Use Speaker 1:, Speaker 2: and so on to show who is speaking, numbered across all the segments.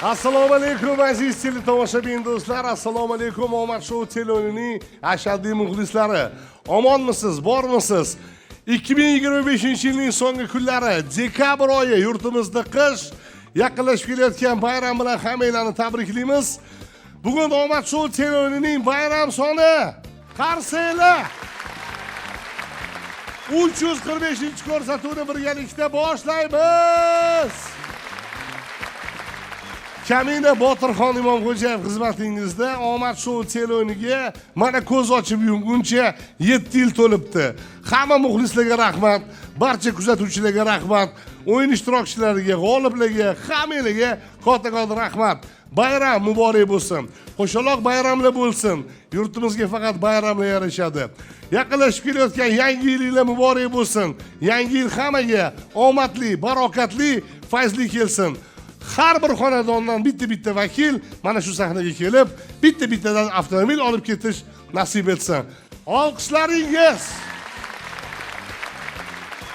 Speaker 1: Assalomu alaykum aziz teletomoshabin do'stlar. Assalomu alaykum Omad Show teleonining ashaddiy muxlislari. Omonmisiz, bormisiz? 2025-yilning so'nggi kunlari, dekabr oyi yurtimizda qish yaqinlashib kelayotgan bayram bilan hammalarni tabriklaymiz. Bugun Omad Show teleonining bayram soni qarsaylar 345-ko'rsatuvni birgalikda boshlaymiz. Kamina Botirxon Imomxo'jayev xizmatingizda Omad Show teleoniga mana ko'z ochib yumguncha 7 yil to'libdi. Hamma muxlislarga rahmat, barcha kuzatuvchilarga rahmat, o'yin ishtirokchilariga, g'oliblarga, hammalarga katta rahmat. Bayram muborak bo'lsin. Qo'shaloq bayramlar bo'lsin. Yurtimizga faqat bayramlar yarashadi. Yaqinlashib kelayotgan yangi yilinglar muborak bo'lsin. Yangi yil hammaga omadli, barokatli, fayzli kelsin. Har bir xonadondan bitta vakil mana shu sahnaga kelib, bittadan avtomobil olib ketish nasib etsin. Olqishlaringiz.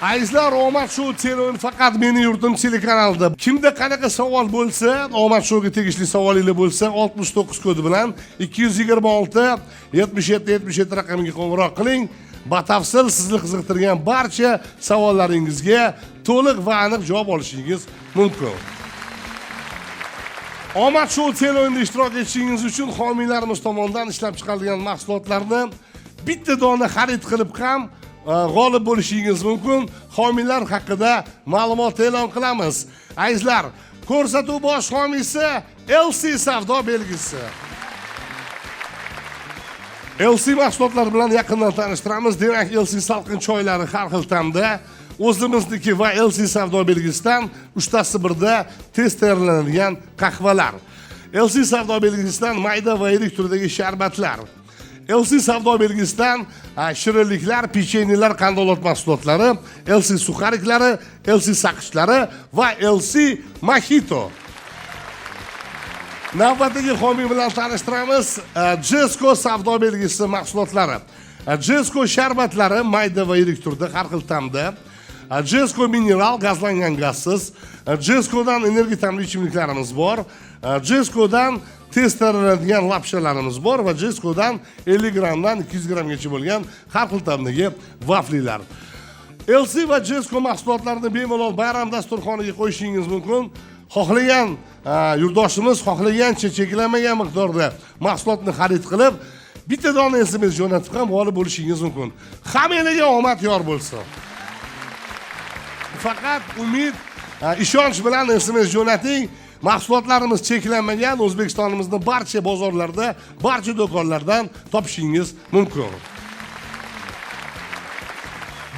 Speaker 1: Azizlar, Omad Show teleoni faqat Meni Yurtim telekanalida. Kimda qanaqa savol bo'lsa, Omad Showga tegishli savolingiz bo'lsa, 69 kodi bilan 226 77 raqamiga qo'ng'iroq qiling. Batafsil sizni qiziqtirgan barcha savollaringizga to'liq va aniq javob olishingiz mumkin. Omad Show teleonida ishtirok etishingiz uchun homiylarimiz tomonidan ishlab chiqarilgan mahsulotlarni bitta dona xarid qilib ham g'olib bo'lishingiz mumkin. Homiylar haqida ma'lumot e'lon qilamiz. Azizlar, ko'rsatuv bosh homiysi LC savdo belgisi. LC mahsulotlari bilan yaqindan tanishtiramiz. Demak, LC salqin choylari har xil ta'mda, o'zimizniki va LC savdo belgisidan uchtasi birda tez tayyorlanadigan qahvalar. LC savdo belgisidan mayda va yirik turdagi sharbatlar. LC savdo belgisidan shirinliklar, pechenyelar, qandolat mahsulotlari, LC suxariklari, LC saqichlari va LC mojito. Navbatdagi homiy bilan tanishtiramiz. Jesco savdo belgisi mahsulotlari. Jesco sharbatlari mayda va yirik turda har xil ta'mda. Jesco mineral gazlangan gazsiz. Jesco'dan energiya ta'mli ichimliklarimiz bor. Jesco'dan tez tayyorlanadigan lapshalarimiz bor va Jesco'dan 50 gramdan 200 gramgacha bo'lgan har xil ta'mdagi vaflilar. LC va Jesco mahsulotlarini bemalol bayram dasturxoniga qo'yishingiz mumkin. Xohlagan yurtdoshimiz xohlagancha cheklanmagan miqdorda mahsulotni xarid qilib, bitta dona SMS jo'natib ham g'olib bo'lishingiz mumkin. Hammalarga omad yor bo'lsin. Faqat umid, ishonch bilan SMS jo'nating. Mahsulotlarimiz cheklanmagan, O'zbekistonimizning barcha bozorlarda, barcha do'konlardan topishingiz mumkin.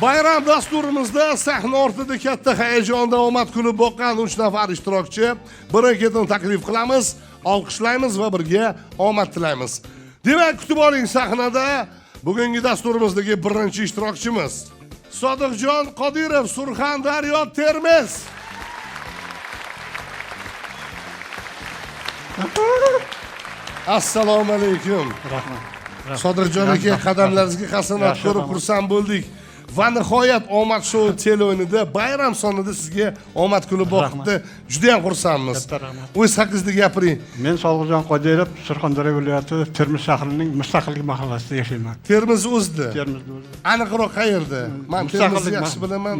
Speaker 1: Bayram dasturimizda sahna ortida katta hayajonda omad kulib boqqan 3 nafar ishtirokchi birin-ketin taklif qilamiz, olqishlaymiz va birga omad tilaymiz. Demak, kutib oling, sahnada bugungi dasturimizdagi birinchi ishtirokchimiz Sodiqjon Qodirov, Surxondaryo, Termiz. Assalomu alaykum.
Speaker 2: Rahmat.
Speaker 1: Sodiqjon aka, qadamlaringizga hasanat ko'rib xursand bo'ldik. Va nihoyat Omad Show teleonida bayram sonida sizga omad kulib boqibdi. Juda ham xursandmiz. O'z haqingizda gapiring.
Speaker 2: Men Sodiqjon Qodirov, Surxondaryo viloyati Termiz shahrining Mustaqillik mahallasida yashayman.
Speaker 1: Termiz o'zida.
Speaker 2: Termizda o'zida.
Speaker 1: Aniqroq qayerda? Men Termizni yaxshi bilaman.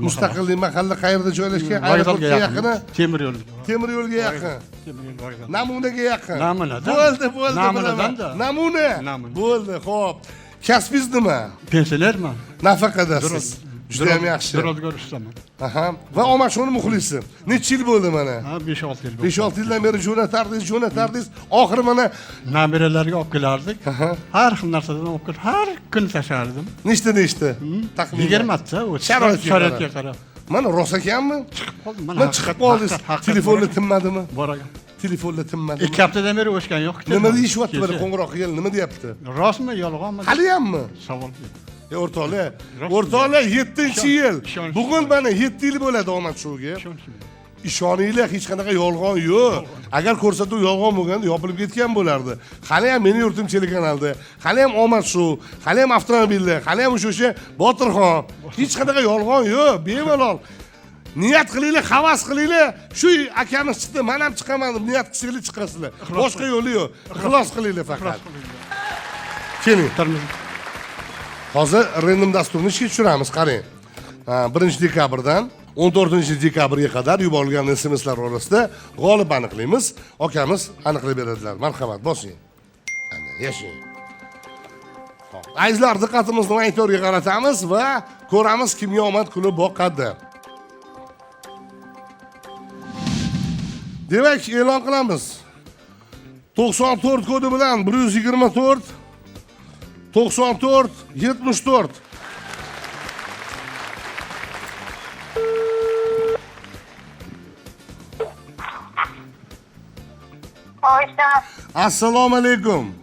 Speaker 1: Mustaqillik mahalla qayerda joylashgan? Aeroportga yaqin.
Speaker 2: Temir yo'l.
Speaker 1: Temir yo'lga yaqin.
Speaker 2: Temir yo'l vokzal.
Speaker 1: Namunaga yaqin.
Speaker 2: Namunadan.
Speaker 1: Bo'ldi.
Speaker 2: Namunadanda.
Speaker 1: Namuna. Bo'ldi, xo'p. Kasbingiz nima?
Speaker 2: Pensionerman.
Speaker 1: Nafaqadasiz. Juda ham yaxshi.
Speaker 2: Birodgar ustaman.
Speaker 1: Aha. Va Omad Showning muxlisi. Necha yil bo'ldi mana?
Speaker 2: 5-6 yil.
Speaker 1: 5-6 yildan beri jo'natardingiz. Oxiri mana
Speaker 2: nabiralarga olib kelardik. Har xil narsadan olib kelib, har kun tashardim.
Speaker 1: Nechta? Taxminan
Speaker 2: 20 ta o'tdi.
Speaker 1: Sharoitga
Speaker 2: qarab.
Speaker 1: Mana rost ekanmi?
Speaker 2: Chiqib qoldi.
Speaker 1: Mana chiqib qoldingiz. Telefonda tinmadimi?
Speaker 2: Bor ekan.
Speaker 1: Telefonda tinmadimi?
Speaker 2: 2 haftadan beri o'chgan yo'q.
Speaker 1: Nima deyishyapti? Mana qo'ng'iroq qilgan, nima deyapti?
Speaker 2: Rostmi, yolg'onmi?
Speaker 1: Haliyammi?
Speaker 2: Savol.
Speaker 1: O'rtoqlar 7-yil. Bugun mana 7 yil bo'ladi Omad Showga. Ishoninglar, hech qanaqa yolg'on yo'q. Agar ko'rsatuv yolg'on bo'lganda yopilib ketgan bo'lardi. Hali ham Meni Yurtim telekanalida, hali ham Omad Show, hali ham avtomobillar, hali ham o'sha Botirxon. Hech qanaqa yolg'on yo'q, bemalol. Niyat qilinglar, havas qilinglar. Shu akamiz chiqdi, men ham chiqaman deb niyat qilsanglar chiqasizlar. Boshqa yo'li yo'q. Ixlos qilinglar faqat. Keling. Hozir random dasturni ishga tushiramiz, qarang. 1-dekabrdan 14-dekabrga qadar yuborilgan SMSlar orasida g'olib aniqlaymiz. Akamiz aniqlab beradilar. Marhamat, bosing. Ana, yashang. Azizlar, diqqatimizni monitorga qaratamiz va ko'ramiz kimga omad kulib boqadi. Demak, e'lon qilamiz. 94 kodi bilan 124 94 74. Assalomu alaykum.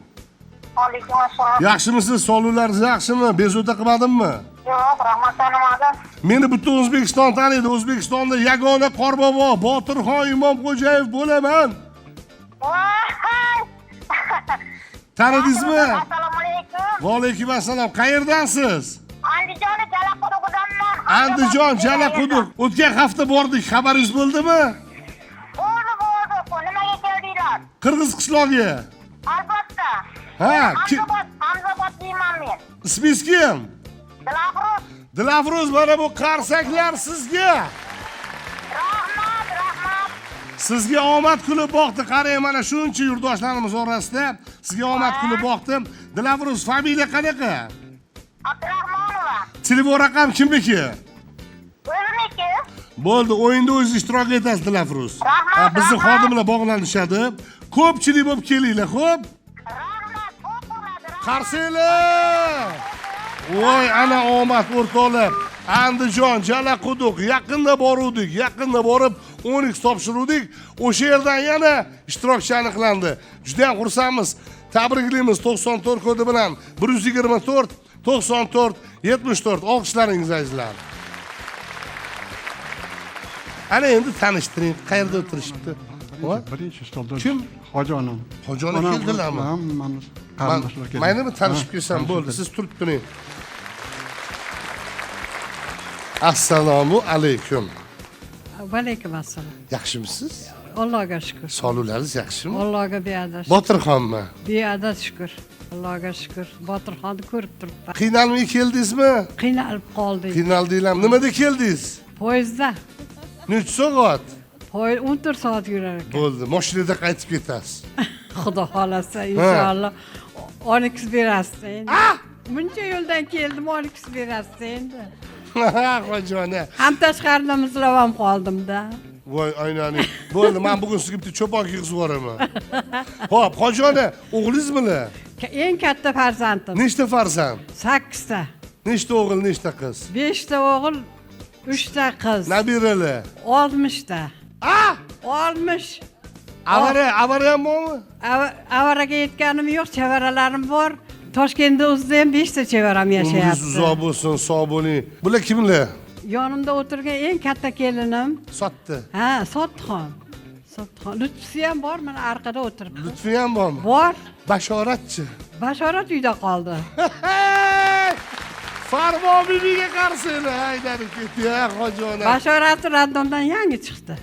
Speaker 3: Alaykum assalom.
Speaker 1: Yaxshimisiz? Sog'liklaringiz yaxshimi? Bezovta qilmadimmi?
Speaker 3: Yo'q, rahmat tanimadim.
Speaker 1: Meni butun O'zbekiston taniydi. O'zbekistonda yagona Qorbobo Botirxon Imomxo'jayev bo'laman. Tanidingizmi?
Speaker 3: Assalomu alaykum.
Speaker 1: Va alaykum assalom. Qayerdansiz?
Speaker 3: Andijon Jalaquduqdanman.
Speaker 1: Andijon Jalaquduq. O'tgan hafta bordik. Xabaringiz bo'ldimi?
Speaker 3: Bo'ldi. Nimaga keldinglar?
Speaker 1: Qirg'iz qishlog'iga.
Speaker 3: Albatta.
Speaker 1: Ha,
Speaker 3: Hamzobod deyman men.
Speaker 1: Ismingiz kim?
Speaker 3: Dilafruz.
Speaker 1: Dilafruz, mana bu qarsaklar sizga.
Speaker 3: Rahmat.
Speaker 1: Sizga omad kulib boqdi. Qarang, mana shuncha yurtdoshlarimiz orasida sizga omad kulib boqdim. Dilafruz, familiya qanaqa?
Speaker 3: Abdurahmonova.
Speaker 1: Telefon raqam kimniki?
Speaker 3: O'ziniki.
Speaker 1: Bo'ldi, o'yinda o'zingiz ishtirok etasiz, Dilafruz.
Speaker 3: Rahmat,
Speaker 1: Bizni
Speaker 3: rahmat.
Speaker 1: xodimlar bog'lanishadi. Ko'pchilik bo'lib kelinglar, xo'p?
Speaker 3: Rahmat, ko'p bo'ladi.
Speaker 1: Qarsanglar. Voy, ana omad o'rtoqlar. Andijon, Jalaquduq yaqinda boruvdik. Yaqinda borib 10x topshiruvdik. O'sha yerdan yana ishtirokchi aniqlandi. Juda ham xursandmiz. Tabriklaymiz 94 kodi bilan 124 94 74. Olqishlaringiz azizlar. Ana endi tanishtiring. Qayerda o'tirishibdi?
Speaker 2: Birinchi stolda.
Speaker 1: Kim?
Speaker 2: Hoji onam.
Speaker 1: Hoji ona keldilarmi?
Speaker 2: Hammamiz qarindoshlar keldi.
Speaker 1: Maynimi tanishib kelsam bo'ldi. Siz turib turing. Assalomu alaykum.
Speaker 4: Va alaykum assalom.
Speaker 1: Yaxshimisiz?
Speaker 4: Allohga shukr.
Speaker 1: Sog'liklaringiz yaxshimi?
Speaker 4: Allohga beadad.
Speaker 1: Botirxonmi?
Speaker 4: Beadad shukr. Allohga shukr. Botirxonni ko'rib turibman.
Speaker 1: Qiynalmay keldingizmi?
Speaker 4: Qiynalib qoldik.
Speaker 1: Qiynaldinglarmi? Nimada keldingiz?
Speaker 4: Poyezdda.
Speaker 1: Necha soat?
Speaker 4: 14 soat yurar ekan.
Speaker 1: Bo'ldi, mashinada qaytib ketasiz.
Speaker 4: Xudo xolasa inshaalloh 12 berasiz endi. Buncha yo'ldan keldim, 12 berasiz endi.
Speaker 1: Hojona.
Speaker 4: Ham tashqarida muzlab ham qoldim-da.
Speaker 1: Voy, aynani. Bo'ldi, men bugun sizga bitta cho'pon kiygizib yuboraman. Xo'p, Hojona, o'g'lingizmi?
Speaker 4: Eng katta farzandim.
Speaker 1: Nechta farzand?
Speaker 4: 8 ta.
Speaker 1: Nechta o'g'il, nechta qiz?
Speaker 4: 5 ta o'g'il, 3 ta qiz.
Speaker 1: Nabiralar.
Speaker 4: 60 ta. 60.
Speaker 1: Avara ham bormi?
Speaker 4: Avaraga yetganim yo'q, chevaralarim bor. Toshkentda o'zida ham 5 ta chevaram
Speaker 1: Umringiz
Speaker 4: yashayapti.
Speaker 1: uzoq bo'lsin, sog' bo'ling. Bular kimlar?
Speaker 4: Yonimda o'tirgan eng katta kelinim,
Speaker 1: Sotdi.
Speaker 4: Sotxon. Lutfi ham bor, mana orqada o'tiribdi.
Speaker 1: Lutfi ham bormi?
Speaker 4: Bor.
Speaker 1: Bashoratchi.
Speaker 4: Bashorat uyda qoldi.
Speaker 1: Farmon bibiga qarsini haydab ketdi, Hojona.
Speaker 4: Bashorat randomdan yangi chiqdi.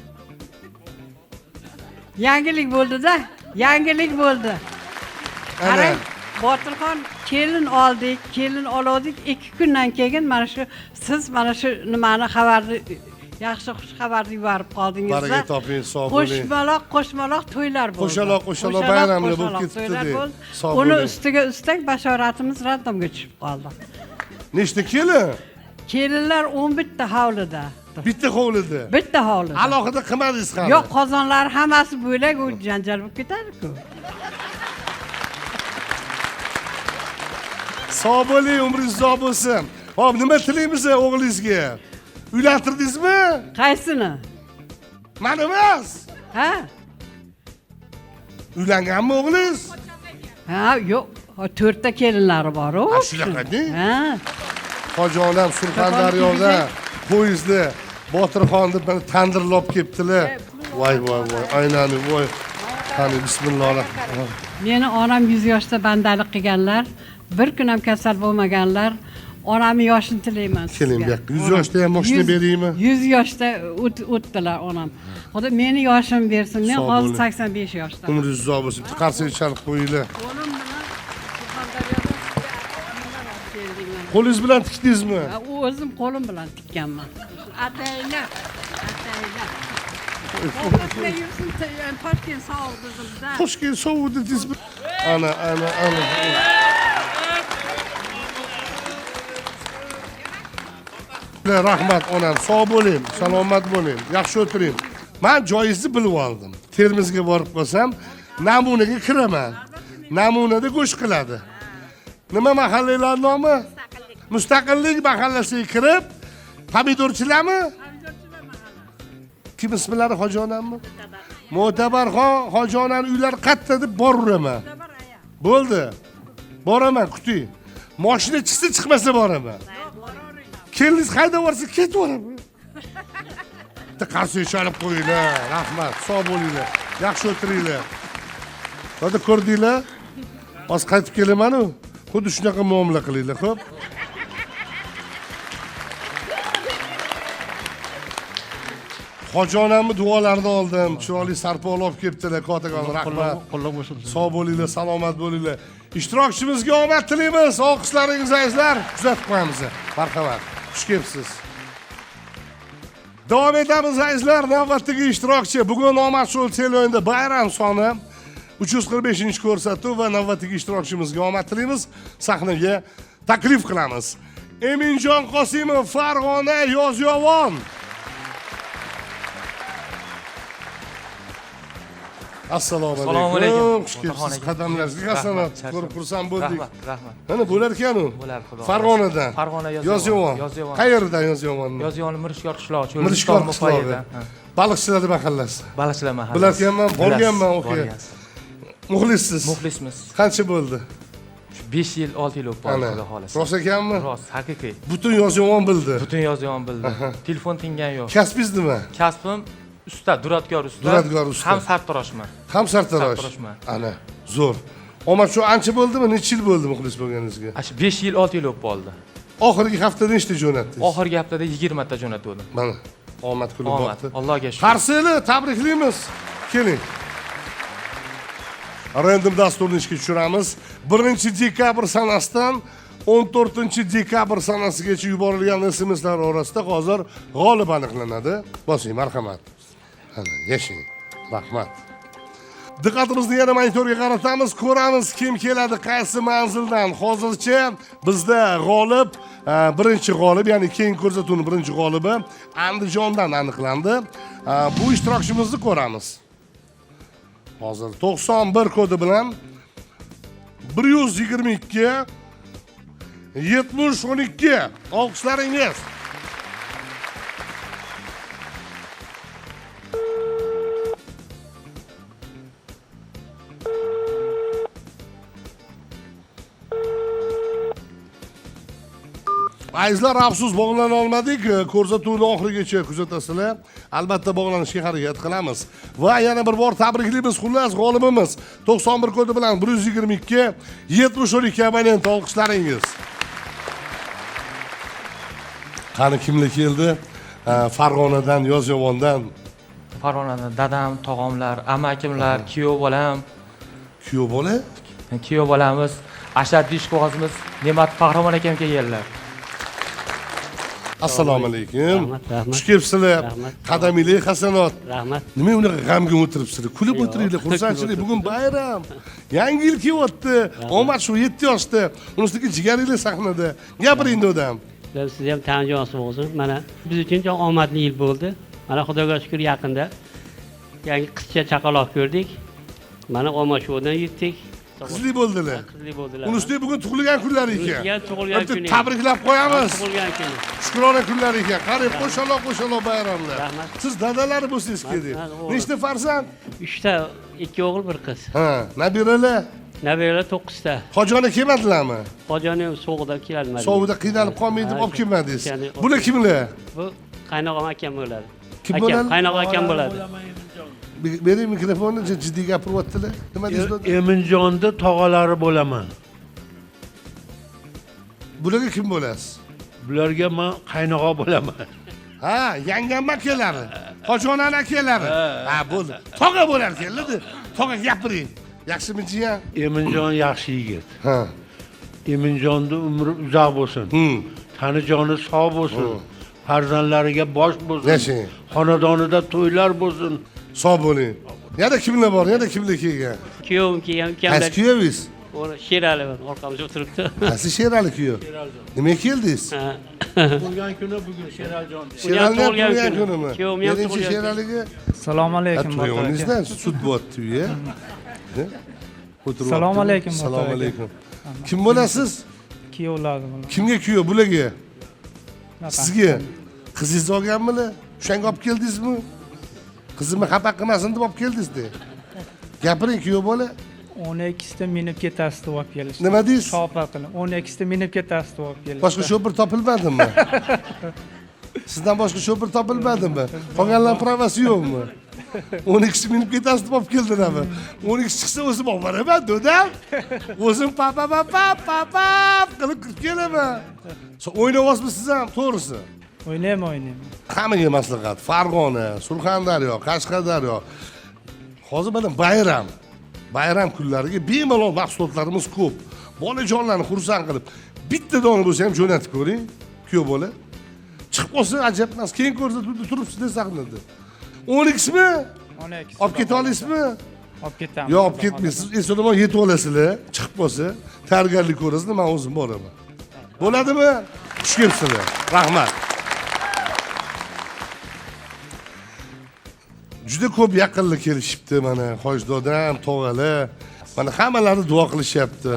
Speaker 4: Yangilik bo'ldi-da, yangilik bo'ldi. Qarang, Botirxon kelin oldik, kelin oldik. 2 kundan keyin mana shu siz mana shu nimani xabarni yaxshi xush xabarni yuborib qoldingiz-da.
Speaker 1: Baraka toping, sog' bo'ling.
Speaker 4: Qo'shmaloq to'ylar bo'ldi.
Speaker 1: Qo'shaloq bayramlar bo'lib ketdi-da. Sog'
Speaker 4: Uni
Speaker 1: bo'ling.
Speaker 4: ustiga ustak bashoratimiz randomga tushib qoldi.
Speaker 1: Nechta kelin?
Speaker 4: Kelinlar 11 ta hovlida.
Speaker 1: Bitta hovlida.
Speaker 4: Bitta hovlida.
Speaker 1: Alohida qilmadingiz qani?
Speaker 4: Yo'q, qozonlar hammasi bo'lak, u janjal bo'lib ketadi-ku.
Speaker 1: Sog' bo'ling, umringiz uzoq bo'lsin. Hop, nima tilaymiz o'g'lingizga? Uylantirdingizmi?
Speaker 4: Qaysini?
Speaker 1: Men emas.
Speaker 4: Ha?
Speaker 1: Uylanganmi o'g'lingiz?
Speaker 4: Ha, yo'q. 4 ta kelinlari bor-ku.
Speaker 1: Shunaqa-da?
Speaker 4: Ha.
Speaker 1: Hoji onam Surxondaryoda poyezdda Botirxon deb meni tandirlab kelibdilar. Voy, aynani, voy. Qani bismillahirrohmanirrohim.
Speaker 4: Meni onam 100 yoshda bandalik qilganlar, bir kun ham kasal bo'lmaganlar. Onamni yoshini tilayman sizga.
Speaker 1: Keling bu yoqqa. 100 yoshda ham mashina beraymi?
Speaker 4: 100 yoshda o'tdilar onam. Xudo meni yoshimni bersin. Men
Speaker 1: Sog'
Speaker 4: hozir
Speaker 1: bo'ling.
Speaker 4: 85 yoshdaman.
Speaker 1: Umringiz uzoq bo'lsin. Qarsiga chalib qo'yinglar.
Speaker 4: Qo'lim bilan Surxondaryoda nimalar keldinglar.
Speaker 1: Qo'lingiz bilan tikdingizmi?
Speaker 4: U o'zim qo'lim bilan tikkanman. Ataylab. Qo'lga yursin, Toshkent sovuq bizda.
Speaker 1: Toshkent sovuq dedingizmi? Ana. Rahmat onam, sog' bo'ling, salomat bo'ling, yaxshi o'tiring. Men joyingizni bilib oldim. Termizga borib qolsam, namunaga kiraman. Namunada go'sht qiladi. Nima mahallalar nomi? Mustaqillik mahallasiga kirib, pomidorchilarmi? Kim ismlari Hoji onammi? Mo'tabarxon Hoji onaning uylari qayerda deb boraveraman. Bo'ldi. Boraman, kuting. Mashina chiqsa chiqmasa boraman. Kelingiz qayda borsa ketaveradi. Bitta qarsiga chalib qo'yinglar. Rahmat, sog' bo'linglar. Yaxshi o'tiringlar. Hozir ko'rdinglar? Hozir qaytib kelaman-ku. Xuddi shunaqa muomala qilinglar, xo'p? Hoji onamni duolarini oldim. Chiroyli sarpol olib kelibdilar, Kotagon, rahmat.
Speaker 2: Qo'llab bo'lsin.
Speaker 1: Sog' bo'linglar, salomat bo'linglar. Ishtirokchimizga omad tilaymiz. Olqishlaringiz azizlar. Kuzatib qo'yamiz. Marhamat. Xush kelibsiz. Davom etamiz azizlar. Navbatdagi ishtirokchi bugun omad sho'l teleo'yinda bayram soni 345-ko'rsatuv va navbatdagi ishtirokchimizga omad tilaymiz. Sahnaga taklif qilamiz. Eminjon Qosimov, Farg'ona, Yozyovon. Assalomu alaykum. Xush kelibsiz. Qadamlaringizga hasanat. Ko'rib xursand bo'ldik.
Speaker 5: Rahmat.
Speaker 1: Mana bo'lar ekan-u.
Speaker 5: Bo'lar, xudo.
Speaker 1: Farg'onadan.
Speaker 5: Farg'ona,
Speaker 1: Yozyovon. Qayerdan Yozyovonni?
Speaker 5: Yozyovon Mirishkor qishlog'i.
Speaker 1: Mirishkor qishlog'i. Baliqchilar mahallasi.
Speaker 5: Baliqchilar mahallasi.
Speaker 1: Bilar ekanman, borganman o'qiy.
Speaker 5: Borgansiz.
Speaker 1: Muxlissiz.
Speaker 5: Muxlismiz.
Speaker 1: Qancha bo'ldi?
Speaker 5: 5 yil, 6 yil bo'lib
Speaker 1: Ana.
Speaker 5: qoldi, xudo xolasa.
Speaker 1: Rost ekanmi?
Speaker 5: Rost, haqiqiy.
Speaker 1: Butun Yozyovon bildi.
Speaker 5: Butun Yozyovon bildi. Telefon tingan yo'q.
Speaker 1: Kasbingiz nima?
Speaker 5: Kasbim usta, duradgor usta.
Speaker 1: Duradgor usta.
Speaker 5: Ham sartaroshman.
Speaker 1: Ham sartarosh.
Speaker 5: Sartaroshman.
Speaker 1: Ana, zo'r. Omad shu ancha bo'ldimi? Necha yil bo'ldi muxlis bo'lganingizga?
Speaker 5: Shu 5 yil, 6 yil bo'lib qoldi.
Speaker 1: Oxirgi haftada nechta jo'natdingiz?
Speaker 5: Oxirgi haftada 20 ta jo'natdim.
Speaker 1: Mana, omad kulib
Speaker 5: Omad.
Speaker 1: boqdi.
Speaker 5: Allohga shukr.
Speaker 1: Qarsini tabriklaymiz. Keling. Random dasturni ishga tushiramiz. 1-dekabr sanasidan 14-dekabr sanasigacha yuborilgan SMSlar orasida hozir g'olib aniqlanadi. Bosing, marhamat. Ana, yashang. Rahmat. Diqqatimizni yana monitorga qaratamiz, ko'ramiz kim keladi, qaysi manzildan. Hozircha bizda g'olib, birinchi g'olib, ya'ni keyingi ko'rsatuvning birinchi g'olibi Andijondan aniqlandi. Bu ishtirokchimizni ko'ramiz. Hozir 91 kodi bilan 122 7012 olqishlaringiz. Azizlar, afsus bog'lana olmadik. Ko'rsatuvni oxirigacha kuzatasizlar. Albatta bog'lanishga harakat qilamiz. Va yana bir bor tabriklaymiz. Xullas, g'olibimiz 91 kodi bilan 122 7012 abonent olqishlaringiz. Qani kimlar keldi? Farg'onadan, Yozyovondan.
Speaker 5: Farg'onadan dadam, tog'amlar, amakimlar, kuyov bolam,
Speaker 1: Kuyov bola?
Speaker 5: kuyov bolamiz, ashaddiy ishqibozimiz Ne'mat Qahramon akam kelganlar.
Speaker 1: Assalomu alaykum.
Speaker 6: Rahmat.
Speaker 1: Xush kelibsizlar.
Speaker 6: Rahmat.
Speaker 1: Qadaminglar hasanot.
Speaker 6: Rahmat.
Speaker 1: Nima unaqa g'amgin o'tiribsizlar? Kulib o'tiringlar, xursandchilik. Bugun bayram. Yangi yil kelyapti. Omad shu 7 yoshda. Unisiga jigaringlar sahnada. Gapiring odam.
Speaker 6: Siz ham tan joysiz bo'lsin. Mana biz uchun juda omadli yil bo'ldi. Mana Xudoga shukr yaqinda yangi qizcha chaqaloq ko'rdik. Mana Olmashvodan yetdik.
Speaker 1: Qizli bo'ldilar.
Speaker 6: Qizli bo'ldilar.
Speaker 1: Unisiga bugun tug'ilgan kunlari ekan.
Speaker 6: Unisiga tug'ilgan kuni.
Speaker 1: Tabriklab qo'yamiz.
Speaker 6: Tug'ilgan kuni.
Speaker 1: Shukrona kunlari ekan. Qarang, qo'shaloq bayramlar.
Speaker 6: Rahmat.
Speaker 1: Siz dadalari bo'lsangiz kerak.
Speaker 6: Rahmat.
Speaker 1: Nechta farzand?
Speaker 6: 3 ta, 2 o'g'il, 1 qiz.
Speaker 1: Ha, nabiralar.
Speaker 6: Nabiralar 9 ta.
Speaker 1: Hojona kelmadilarmi?
Speaker 6: Xo'jani sovuqda kelolmadi.
Speaker 1: Sovuqda qiynalib qolmaydi deb olib kelmadingiz.
Speaker 6: Yani-
Speaker 1: Bular kimlar?
Speaker 6: Bu qaynog'am akam bo'ladi.
Speaker 1: Kim bo'ladi?
Speaker 6: Qaynoq akam bo'ladi.
Speaker 1: Bering mikrofonni, jiddiy gapiryaptilar. Nima deysiz?
Speaker 7: Eminjonda tog'alari bo'laman.
Speaker 1: bularga kim bo'lasiz?
Speaker 7: Bularga men qaynoqa bo'laman.
Speaker 1: Ha, yangam akalari, qo'shonam akalari. Ha, bo'ldi. Tog'a bo'lar ekanlar-da. Tog'a gapiring. Yaxshimi jiyan?
Speaker 7: Eminjon yaxshi yigit.
Speaker 1: Ha.
Speaker 7: Eminjonni umri uzoq bo'lsin. Tani joni sog' bo'lsin. Farzandlariga bosh bo'lsin.
Speaker 1: Yashang.
Speaker 7: Xonadonida to'ylar bo'lsin.
Speaker 1: Sog' bo'ling. Yana kimlar bor? Yana kimlar kelgan?
Speaker 6: Kuyovim kelgan
Speaker 1: Qaysi
Speaker 6: ukamlar.
Speaker 1: kuyovingiz?
Speaker 6: Sherali orqamizda o'tiribdi.
Speaker 1: Qaysi Sherali kuyov? Nimaga keldingiz?
Speaker 6: Ha.
Speaker 7: Tug'ilgan kuni bugun Sheraljon.
Speaker 1: Sherali
Speaker 6: tug'ilgan
Speaker 1: tug'ilgan
Speaker 6: kuni.
Speaker 1: kunimi?
Speaker 6: Kuyovim ham
Speaker 1: Birinchi
Speaker 6: tug'ilgan kuni.
Speaker 1: Sheraliga
Speaker 8: Assalomu alaykum.
Speaker 1: tuyog'ingizdan sut bo'lyapti uya.
Speaker 8: Assalomu alaykum,
Speaker 1: Assalomu
Speaker 8: Botir aka.
Speaker 1: alaykum. Kim bo'lasiz?
Speaker 8: Kuyovlarim bilan.
Speaker 1: Kimga kuyov? Bularga? Sizga qizingiz olganmidi? O'shanga olib keldingizmi? Qizimni xafa qilmasin deb olib keldingizda. Gapiring kuyov bola.
Speaker 8: 12 minib ketasiz deb olib kelishdi.
Speaker 1: Nima deysiz?
Speaker 8: Shopar qilib 12 minib ketasiz deb olib kelishdi.
Speaker 1: Boshqa sho'pir topilmadimi? Sizdan boshqa sho'pir topilmadimi? Qolganlar pravasi yo'qmi? 12 minib ketasiz deb olib keldilarmi? 12 chiqsa o'zim olib boraman, do'dam. O'zim pa qilib kirib kelaman. O'ynayapsizmi ham, to'g'risi?
Speaker 8: O'ynayman.
Speaker 1: Hammaga maslahat. Farg'ona, Surxondaryo, Qashqadaryo. Hozir mana bayram kunlariga bemalol mahsulotlarimiz ko'p. Bolajonlarni xursand qilib, bitta dona bo'lsa ham jo'natib ko'ring. Kuyov bola. Chiqib qolsa ajab emas. Keyin ko'rsa turibsiz deb saqlanadi. 12mi?
Speaker 8: 12.
Speaker 1: Olib keta olasizmi?
Speaker 8: Olib ketaman.
Speaker 1: Yo'q, olib ketmaysiz. Eson-omon yetib olasizlar. Chiqib qolsa, tayyorgarlik ko'rasizlar, men o'zim boraman. Bo'ladimi? Xush kelibsizlar. Rahmat. Juda ko'p yaqinlar kelishibdi mana, Xo'jdodam, tog'alar. Mana hammalari duo qilishyapti.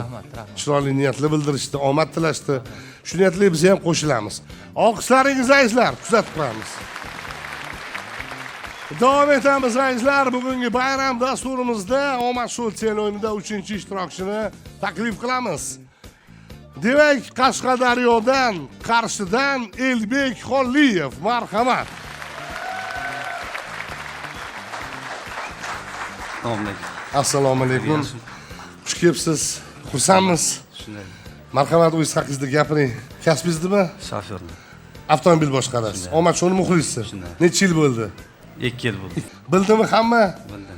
Speaker 1: Chiroyli niyatlar bildirishdi, omad tilashdi. Shu niyatlarga biz ham qo'shilamiz. Olqishlaringiz azizlar, kuzatib turamiz. Davom etamiz azizlar. Bugungi bayram dasturimizda Omad Show o'yinida 3-ishtirokchini taklif qilamiz. Demak, Qashqadaryodan, Qarshidan Elbek Xolliyev, marhamat. Assalomu alaykum. Xush kelibsiz. Xursandmiz. Marhamat, o'zingiz haqingizda gapiring. Kasbingiz nima?
Speaker 9: Shofyorman.
Speaker 1: Avtomobil boshqarasiz. Omad Showni muxlisiz. Necha yil bo'ldi?
Speaker 9: 2 yil bo'ldi.
Speaker 1: Bildimi hamma?
Speaker 9: Bildim.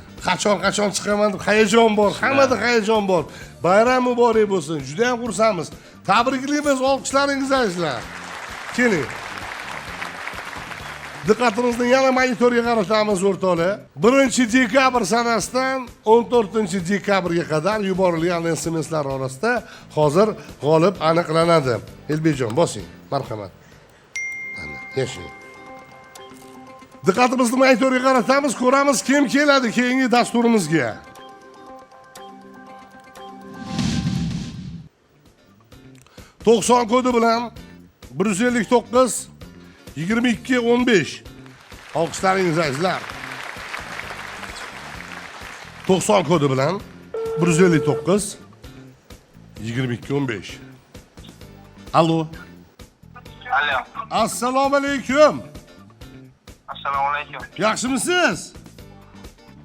Speaker 1: Qachon chiqaman deb hayajon bor. Hammada hayajon bor. Bayram muborak bo'lsin. Juda ham xursandmiz. Tabriklaymiz, olqishlaringiz azizlar. Keling. Diqqatimizni yana monitorga qaratamiz o'rtoqlar. 1-dekabr sanasidan 14-dekabrga qadar yuborilgan SMS'lar orasida hozir g'olib aniqlanadi. Elbekjon, bosing. Marhamat. Ana, yashang. Diqqatimizni monitorga qaratamiz, ko'ramiz kim keladi keyingi dasturimizga. ...90 kodi bilan 159 22-15. Olqishlaringiz azizlar. 90 kodi bilan 159 22-15. Allo.
Speaker 3: Alo.
Speaker 1: Assalomu alaykum.
Speaker 3: Assalomu alaykum.
Speaker 1: Yaxshimisiz?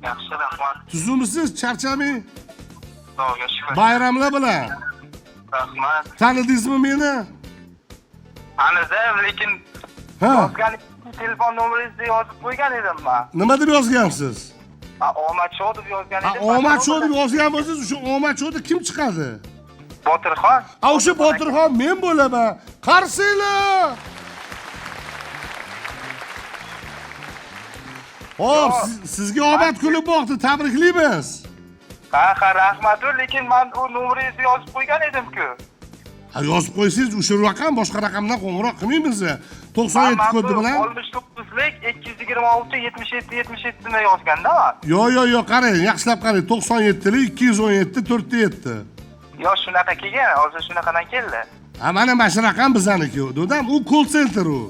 Speaker 3: Yaxshi, rahmat.
Speaker 1: Tuzumisiz? Charchaming?
Speaker 3: Xudoga shukr.
Speaker 1: Bayramlar bilan.
Speaker 3: Rahmat.
Speaker 1: Tanidingizmi meni?
Speaker 3: Tanidim, lekin
Speaker 1: Ha,
Speaker 3: yozgan telefon nomeringizni yozib qo'ygan edim men.
Speaker 1: nima deb yozgansiz?
Speaker 3: Omad Show deb yozgan
Speaker 1: Ha,
Speaker 3: edim.
Speaker 1: Omad Show deb yozgan bo'lsangiz, o'sha Omad Showda kim chiqadi?
Speaker 3: Botirxon.
Speaker 1: Ha, o'sha Botirxon men bo'laman. Qarsinglar. Hop, sizga omad kulib boqdi. Tabriklaymiz.
Speaker 3: Ha, rahmat. Lekin men u nomeringizni yozib qo'ygan edim-ku.
Speaker 1: Ha, yozib qo'ysangiz, o'sha raqam boshqa raqamdan qo'ng'iroq qilmaymiz. 97 kodi bilan.
Speaker 3: 69lik 226 77 77 ni yozganda men.
Speaker 1: Yo'q, qarang, yaxshilab qarang. 97lik 217 407.
Speaker 3: Yo, shunaqa kelgan, hozir shunaqadan keldi.
Speaker 1: Ha, mana shu raqam bizaniki. Do'dam, u call center u.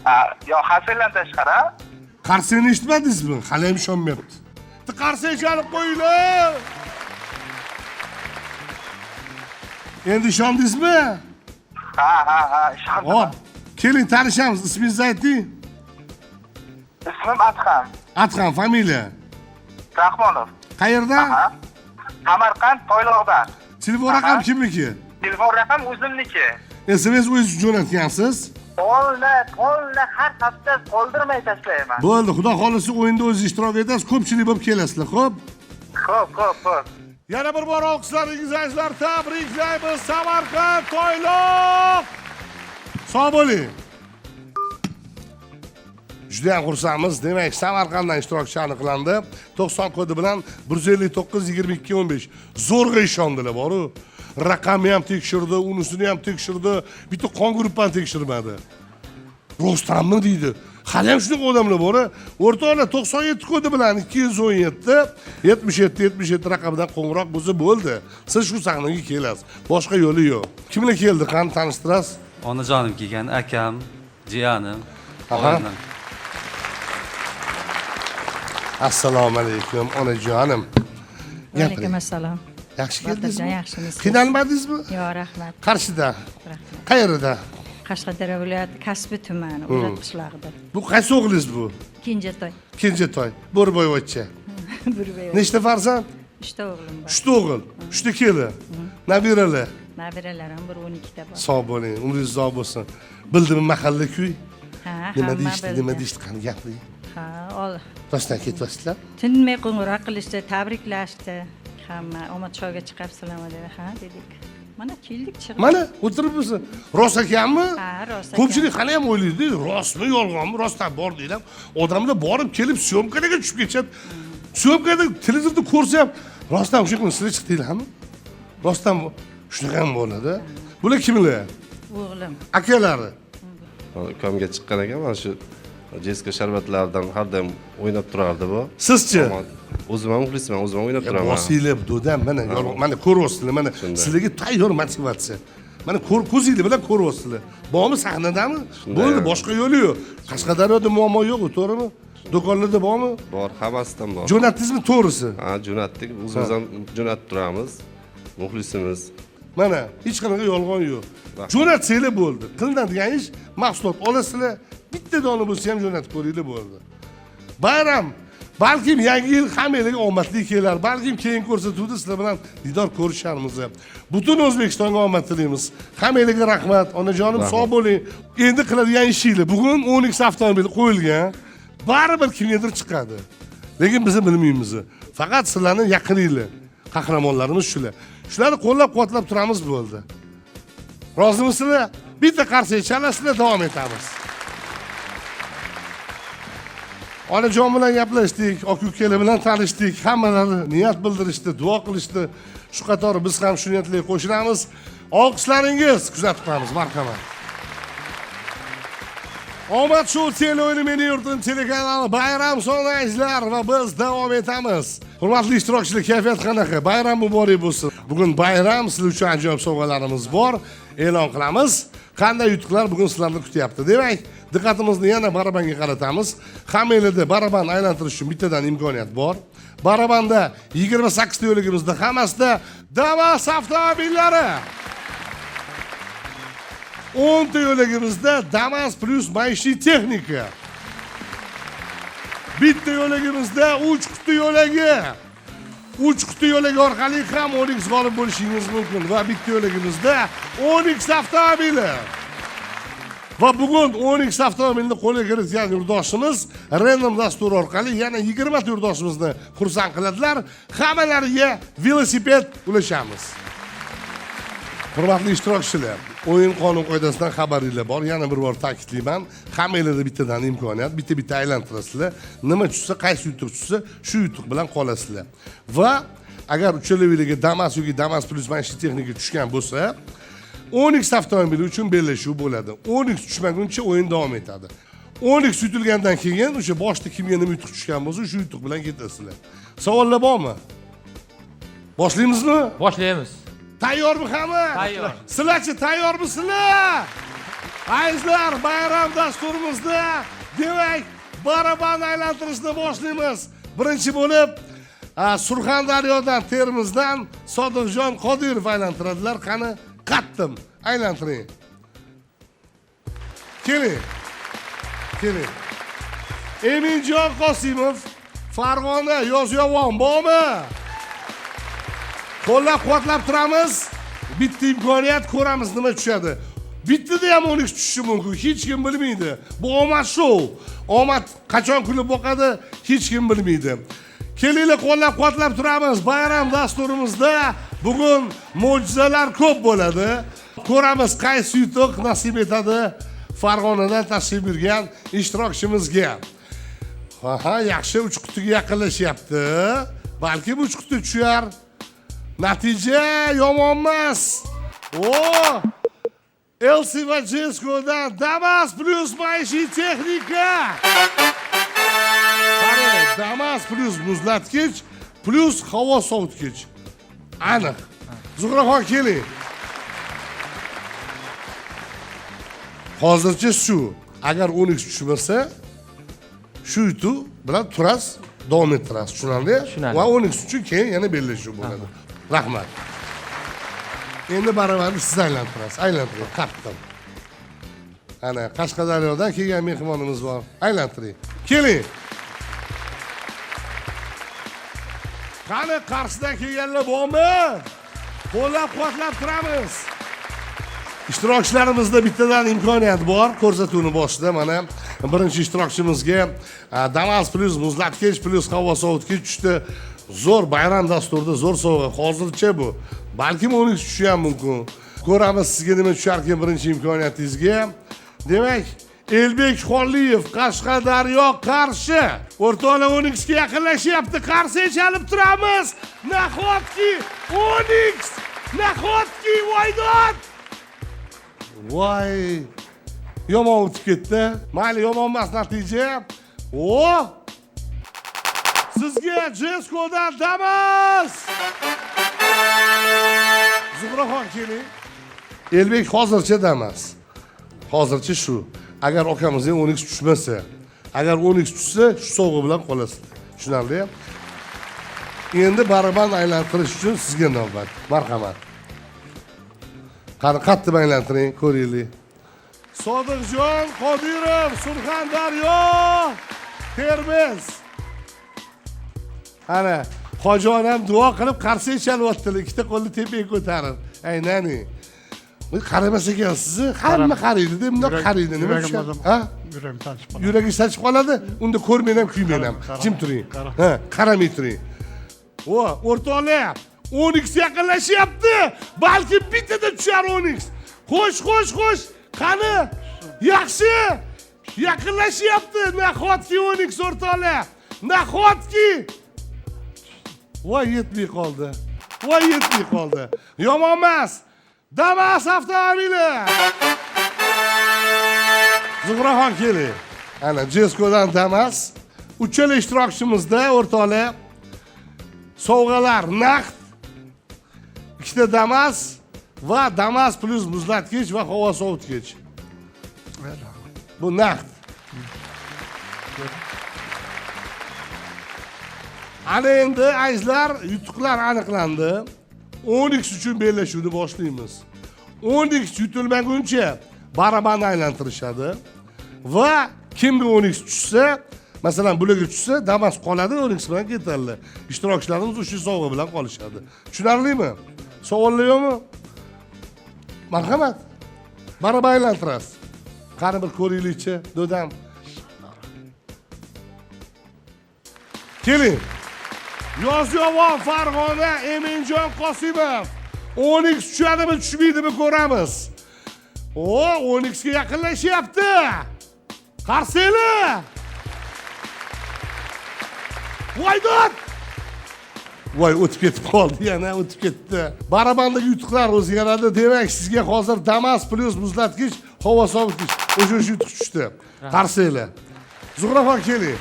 Speaker 3: Ha, yo, hasildan tashqari.
Speaker 1: Qarsini eshitmadingizmi? Hali ham ishonmayapti. Qarsini chalib qo'yinglar. Endi ishondingizmi?
Speaker 3: Ha, ishondim.
Speaker 1: Hop, keling tanishamiz. Ismingizni ayting.
Speaker 3: Ismim Adham.
Speaker 1: Adham, familiya.
Speaker 3: Rahmonov.
Speaker 1: Qayerdan?
Speaker 3: Ha. Samarqand, Toyloqdan.
Speaker 1: Telefon raqam kimniki?
Speaker 3: Telefon raqam o'zimniki.
Speaker 1: SMS o'zingiz jo'natgansiz.
Speaker 3: To'la har hafta qoldirmay tashlayman.
Speaker 1: Bo'ldi, xudo xolisa o'yinda o'zingiz ishtirok etasiz, ko'pchilik bo'lib kelasizlar, xo'p?
Speaker 3: Xo'p.
Speaker 1: Yana bir bor olqishlaringizni azizlar, tabriklaymiz. Samarqand Toyloq. Sog' bo'ling. Juda ham xursandmiz. Demak, Samarqanddan ishtirokchi aniqlandi. 90 kodi bilan 159 22 15. Zo'rg'a ishondilar, boru. Raqamni ham tekshirdi, unisini ham tekshirdi. Bitta qon guruhini tekshirmadi. Rostdanmi deydi. Hali ham shunaqa odamlar bor. O'rtoqlar 97 kodi bilan 217 77 raqamidan qo'ng'iroq bo'lsa bo'ldi. Siz shu sahnaga kelasiz. Boshqa yo'li yo'q. Kimlar keldi? Qani tanishtirasiz?
Speaker 9: Onajonim kelgan, akam, jiyanim.
Speaker 1: Assalomu alaykum, onajonim.
Speaker 10: Alaykum assalom.
Speaker 1: Yaxshi keldingizmi?
Speaker 10: Yaxshimisiz?
Speaker 1: Qiynalmadingizmi?
Speaker 10: Yo'q, rahmat.
Speaker 1: Qarshida.
Speaker 10: Rahmat.
Speaker 1: Qayerda?
Speaker 10: Qashqadaryo viloyati Kasbi tumani, Urat qishlog'ida.
Speaker 1: Bu qaysi o'g'lingiz bu?
Speaker 10: Kenjatoy.
Speaker 1: Kenjatoy. Bo'rboyevachcha.
Speaker 10: Burboy.
Speaker 1: Nechta farzand?
Speaker 10: 3 ta o'g'lim bor.
Speaker 1: 3 ta o'g'il, 3 ta kelin. Nabiralar.
Speaker 10: Nabiralarim bir 12 ta bor.
Speaker 1: Sog' bo'ling, umringiz uzoq bo'lsin. Bildimi mahalla kuy?
Speaker 10: Ha,
Speaker 1: Nima
Speaker 10: hamma
Speaker 1: deyishdi,
Speaker 10: bildi.
Speaker 1: nima deyishdi, qani gapiring.
Speaker 10: Ha, ol.
Speaker 1: Toshdan ketyapsizlar?
Speaker 10: Tinmay qo'ng'iroq qilishdi, tabriklashdi. Hamma omad shoga chiqibsizlar dedi. Ha, dedik. Mana keldik chiqib.
Speaker 1: Mana o'tiribmiz. Rost ekanmi?
Speaker 10: Ha, rost ekan.
Speaker 1: Ko'pchilik qani ham o'ylaydi, rostmi, yolg'onmi? Rostdan bor deylar. Odamlar borib kelib syomkaga tushib ketishadi. Syomkada televizorda ko'rsa ham rostdan o'sha kuni sizlar chiqdinglarmi? Rostdan shunaqa ham bo'ladi. Bular kimlar?
Speaker 10: O'g'lim.
Speaker 1: Akalari.
Speaker 11: Ukamga chiqqan ekan, mana shu Jeska sharbatlaridan har doim o'ynab turardi bu.
Speaker 1: Sizchi?
Speaker 11: O'zim ham muxlisman, o'zim ham o'ynab turaman.
Speaker 1: Bosinglar do'dam, mana ko'ryapsizlar, mana sizlarga tayyor motivatsiya. Mana ko'zinglar bilan ko'ryapsizlar. Bormi sahnadami? Bo'ldi, boshqa yo'li yo'q. Qashqadaryoda muammo yo'q, to'g'rimi? Do'konlarda bormi?
Speaker 11: Bor, hammasidan bor.
Speaker 1: Jo'natdingizmi to'g'risi?
Speaker 11: Ha, jo'natdik. O'zimiz ham jo'natib turamiz. Muxlisimiz.
Speaker 1: Mana hech qanaqa yolg'on yo'q. Jo'natsanglar bo'ldi. Qilinadigan ish mahsulot olasizlar, bitta dona bo'lsa ham jo'natib ko'ringlar bo'ldi. Bayram, balkim yangi yil hammalarga omadli kelar. Balkim keyin ko'rsatuvda sizlar bilan diydor ko'risharmiz. Butun O'zbekistonga omad tilaymiz. Hammalarga rahmat. Onajonim sog' bo'ling. Endi qiladigan ishinglar. Bugun 10x avtomobil qo'yilgan. Baribir kimgadir chiqadi. Lekin biz bilmaymiz. Faqat sizlarning yaqininglar, qahramonlarimiz shular. Shularni qo'llab-quvvatlab turamiz bo'ldi. Rozimisizlar? Bitta qarsak chalasizlar, davom etamiz. Onajon bilan gaplashdik, aka-ukalar bilan tanishdik, hammalari niyat bildirishdi, duo qilishdi. Shu qatori biz ham shu niyatlarga qo'shilamiz. Olqishlaringiz kuzatib qolamiz, marhamat. Omad shu teleo'yini meni yurtim telekanali bayram sonajlar va biz davom etamiz. Hurmatli ishtirokchilar, kayfiyat qanaqa? Bayram muborak bo'lsin. Bugun bayram, sizlar uchun ajoyib sovg'alarimiz bor. E'lon qilamiz. Qanday yutuqlar bugun sizlarni kutyapti? Demak, diqqatimizni yana barabanga qaratamiz. Hammalarda baraban aylantirish uchun bittadan imkoniyat bor. Barabanda 28 ta yo'ligimizda hammasida Damas avtomobillari. 10 ta yo'ligimizda Damas plus maishiy texnika. Bitta yo'ligimizda 3 quti yo'lagi. 3 quti yo'lagi orqali ham 10x g'olib bo'lishingiz mumkin va bitta yo'ligimizda 10x avtomobili. Va bugun 10x avtomobilni qo'lga kiritgan yurtdoshimiz random dastur orqali yana 20 ta yurtdoshimizni xursand qiladilar. Hammalariga velosiped ulashamiz. Hurmatli ishtirokchilar, o'yin qonun qoidasidan xabaringlar bor. Yana bir bor ta'kidlayman. Hammalarda bittadan imkoniyat, bitta aylantirasizlar. Nima tushsa, qaysi yutuq tushsa, shu yutuq bilan qolasizlar. Va agar uchalaringizga Damas yoki Damas plus maishiy texnika tushgan bo'lsa, 10x avtomobili uchun bellashuv bo'ladi. 10x tushmaguncha o'yin davom etadi. 10x yutilgandan keyin o'sha boshda kimga nima yutuq tushgan bo'lsa, shu yutuq bilan ketasizlar. Savollar bormi? Boshlaymizmi?
Speaker 5: Boshlaymiz.
Speaker 1: Tayyormi hamma?
Speaker 5: Tayyor.
Speaker 1: Sizlarchi tayyormisizlar? Azizlar, bayram dasturimizda demak baraban aylantirishni boshlaymiz. Birinchi bo'lib Surxondaryodan, Termizdan Sodiqjon Qodirov aylantiradilar. Qani qattim aylantiring. Keling. Eminjon Qosimov, Farg'ona, Yozyovon bormi? Qo'llab-quvvatlab turamiz. Bitta imkoniyat, ko'ramiz nima tushadi. Bittada ham 12 tushishi mumkin, hech kim bilmaydi. Bu omad shou. Omad qachon kulib boqadi, hech kim bilmaydi. Kelinglar, qo'llab-quvvatlab turamiz. Bayram dasturimizda bugun mo'jizalar ko'p bo'ladi. Ko'ramiz, qaysi yutuq nasib etadi Farg'onadan tashrif buyurgan ishtirokchimizga. Aha, yaxshi 3 qutiga yaqinlashyapti. Balki 3 quti tushar. Natija yomon emas. Elsi va Jeskodan Damas plus maishiy texnika. Qani, Damas plus muzlatgich plus havo sovutgich. Aniq. Zuhraxon keling. Hozircha shu. Agar 12 tushmasa, shu yutuq bilan turasiz, davom ettirasiz. Tushunarli? Va 12 uchun keyin yana bellashuv bo'ladi. Rahmat. Endi baravarni siz aylantirasiz. Aylantiring, qattiq. Ana Qashqadaryodan kelgan mehmonimiz bor. Aylantiring. Keling. Qani Qarshidan kelganlar bormi? Qo'llab-quvvatlab turamiz. Ishtirokchilarimizda bittadan imkoniyat bor. Ko'rsatuvni boshida mana birinchi ishtirokchimizga Damas plus muzlatgich plus havo sovutgich tushdi. Zo'r bayram dasturida zo'r sovg'a. Hozircha bu. Balkim 12 tushishi ham mumkin. Ko'ramiz sizga nima tushar ekan birinchi imkoniyatingizga. Demak, Elbek Xonliyev, Qashqadaryo, Qarshi. O'rtoqlar 12 ga yaqinlashyapti. Qarshi chalib turamiz. Nahotki 12! Nahotki Voydod! Voy! Yomon o'tib ketdi. Mayli, yomon emas natija. Sizga Jeskodan Damas! Zuhraxon keling. Elbek hozircha Damas. Hozircha shu. Agar okamizning 12 tushmasa, agar 12 tushsa, shu sovg'a bilan qolasiz. Tushunarli? Endi baraban aylantirish uchun sizga navbat. Marhamat. Qani qattiq aylantiring, ko'ringlar. Sodiqjon Qodirov, Surxondaryo, Termiz. Ana, Hojion duo qilib qarshi chalyaptilar, ikkita qo'lni tepaga ko'tarib. Ay nani. Bu qaramas ekansiz, hamma qaraydi, deb bundoq qaraydi, nima tushadi? Ha?
Speaker 2: Yuragim tanchib qoladi.
Speaker 1: Yuragingiz tanchib qoladi? Unda ko'rmang ham, kuymang ham. Jim turing. Ha, qaramay turing. O'rtoqlar, 12 yaqinlashyapti. Balki bittada tushar 12. Xo'sh. Qani? Yaxshi. Yaqinlashyapti. Nahotki 12 o'rtoqlar. Nahotki. Voy yetmay qoldi. Yomon emas. Damas avtomobili. Zuhraxon keling. Ana Jeskodan Damas. Uchala ishtirokchimizda o'rtoqlar sovg'alar naqd. Ikkita Damas va Damas plus muzlatgich va havo sovutgich. Bu naqd. Ana endi azizlar, yutuqlar aniqlandi. 12 uchun bellashuvni boshlaymiz. 12 yutilmaguncha baraban aylantirishadi va kimga 12 tushsa, masalan bularga tushsa, Damas qoladi, 12 bilan ketadilar. Ishtirokchilarimiz o'sha sovg'a bilan qolishadi. Tushunarlimi? Savollar yo'qmi? Marhamat. Baraban aylantirasiz. Qani bir ko'ringlar-chi, do'dam. Keling. Yozyovon Farg'ona Eminjon Qosimov 12 tushadimi, tushmaydimi ko'ramiz. 12 ga yaqinlashyapti. Qarshilar. Voydod! Voy, o'tib ketib qoldi, yana o'tib ketdi. Barabandagi yutuqlar o'zgaradi. Demak, sizga hozir Damas plus muzlatgich, havo sovutgich o'sha yutuq tushdi. Qarshilar. Zuhraxon keling.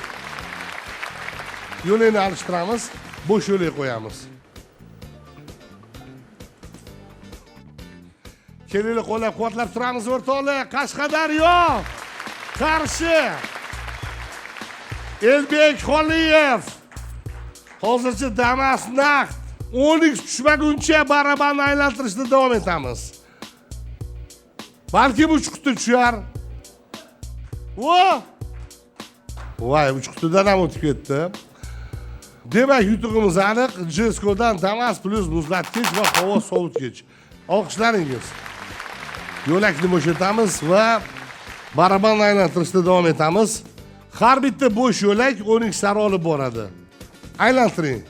Speaker 1: Yo'lini alishtiramiz, bo'sh yo'lga qo'yamiz. Kelinglar, qo'llab-quvvatlab turamiz o'rtoqlar. Qashqadaryo, Qarshi, Elbek Xonliyev. Hozircha Damas naqd. 12 tushmaguncha barabanni aylantirishda davom etamiz. Balki 3 quti tushar. Voy, 3 qutidan ham o'tib ketdi. Demak, yutug'imiz aniq. Jeskodan Damas plus muzlatgich va havo sovutgich. Olqishlaringiz. yo'lakni bo'shatamiz va barabanni aylantirishda davom etamiz. Har bitta bo'sh yo'lak 12 sari olib boradi. Aylantiring.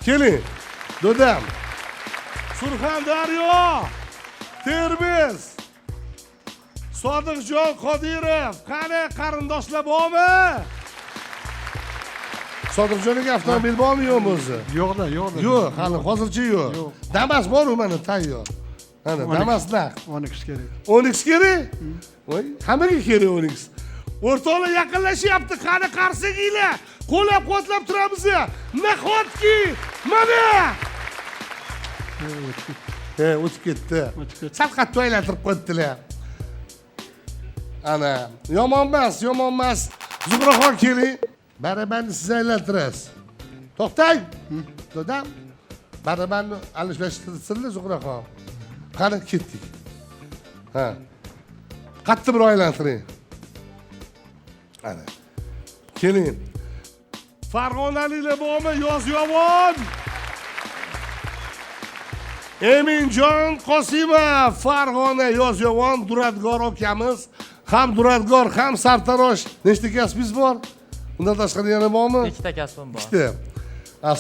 Speaker 1: Keling. Do'dam. Surxondaryo, Termiz, Sodiqjon Qodirov, qani qarindoshlar bormi? Sodiqjonga avtomobil bormi yo'qmi o'zi?
Speaker 2: Yo'qda, yo'qda.
Speaker 1: Yo'q, hali hozircha yo'q. Damas bor-ku mana tayyor. Mana Damas naq.
Speaker 2: 12 kerak.
Speaker 1: 12 kerak? Voy, hammaga kerak 12. O'rtoqlar yaqinlashyapti, qani qarsaginglar. Qo'llab-quvvatlab turamiz. Nahotki, mana o'tib ketdi. Sal qattiq aylantirib qo'ydilar. Ana, yomon emas. Zuhraxon keling. Barabanni siz aylantirasiz. To'xtang. Do'dam. Barabanni alishtirsinlar Zuhraxon. Qani ketdik. Ha. Qattiq bir aylantiring. Ana. Keling. Farg'onaliklar bormi? Yozyovon. Eminjon Qosimov, Farg'ona Yozyovon duradgor akamiz, ham duradgor, ham sartarosh. Nechta kasbingiz bor? Undan tashqari yana bormi?
Speaker 5: Ikkita kasbim bor.
Speaker 1: Ikkita.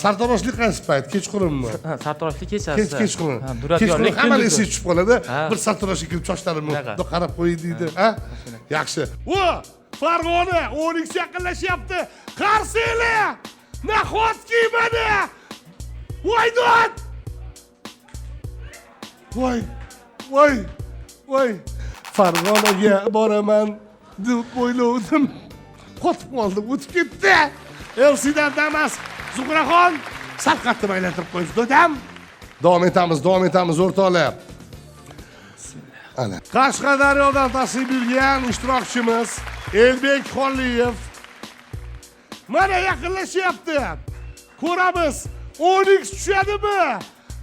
Speaker 1: Sartaroshlik qaysi payt? Kechqurunmi?
Speaker 5: Sartaroshlik kechasi.
Speaker 1: Kechqurun.
Speaker 5: Duradgorlik
Speaker 1: hamma esiga tushib qoladi.
Speaker 5: Ha.
Speaker 1: Bir sartaroshga kirib chochlarimni
Speaker 5: Unaqa.
Speaker 1: qarab qo'y deydi. Ha? Yaxshi. Farg'ona 12 yaqinlashyapti. Qarsinglar! Nahotki mana! Voydod! Voy. Farg'onaga boraman deb o'ylovdim. Qotib qoldim, o'tib ketdi. Elsidan Damas, Zuhraxon, sal qattiq aylantirib qo'ying, do'dam. Davom etamiz o'rtoqlar. Ana. Qashqadaryodan tashrif buyurgan ishtirokchimiz Elbek Xolliyev. Mana yaqinlashyapti. Ko'ramiz. 12 tushadimi?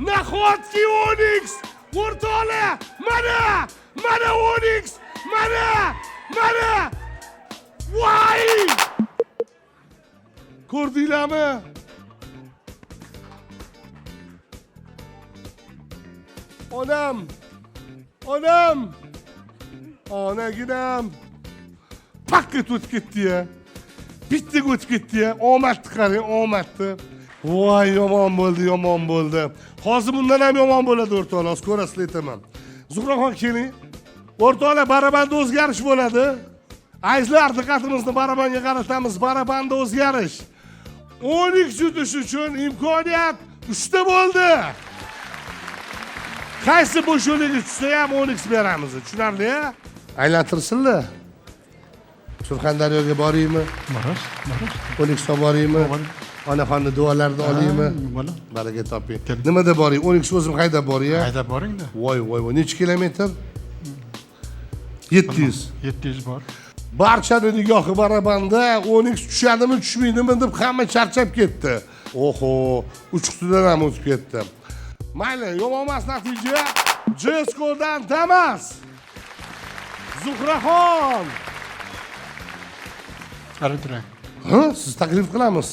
Speaker 1: Nahotki 12! O'rtoqlar, mana 12! Mana! Voy! Ko'rdinglarmi? Onaginam. Pakket o'tib ketdi-ya. Bittaga o'tib ketdi-ya. Omadni qarang, omadni. Voy, yomon bo'ldi. Hozir bundan ham yomon bo'ladi o'rtoqlar, ko'rasizlar aytaman. Zuhraxon keling. O'rtoqlar, barabanda o'zgarish bo'ladi. Azizlar, diqqatimizni barabanga qaratamiz. Barabanda o'zgarish. 12 yutish uchun imkoniyat 3 ta bo'ldi. Qaysi bo'sh yo'liga tushsa ham 12 beramiz. Tushunarli? Aylantirsinlar. Surxondaryoga boraymi?
Speaker 2: Borasiz.
Speaker 1: 12 ta boraymi? Onaxonni duolarini olaymi? Baraka toping. Nimada boring? 12 o'zim haydab boray-a?
Speaker 2: Haydab boring-da.
Speaker 1: Voy. Necha kilometr? 700.
Speaker 2: 700 bor.
Speaker 1: Barchani nigohi barabanda 12 tushadimi, tushmaydimi deb hamma charchab ketdi. Oho, uchiqtidan ham o'tib ketdi. Mayli, yomon emas natija. Jeskodan Damas. Zuhraxon.
Speaker 2: Qaratirang.
Speaker 1: Siz taklif qilamiz.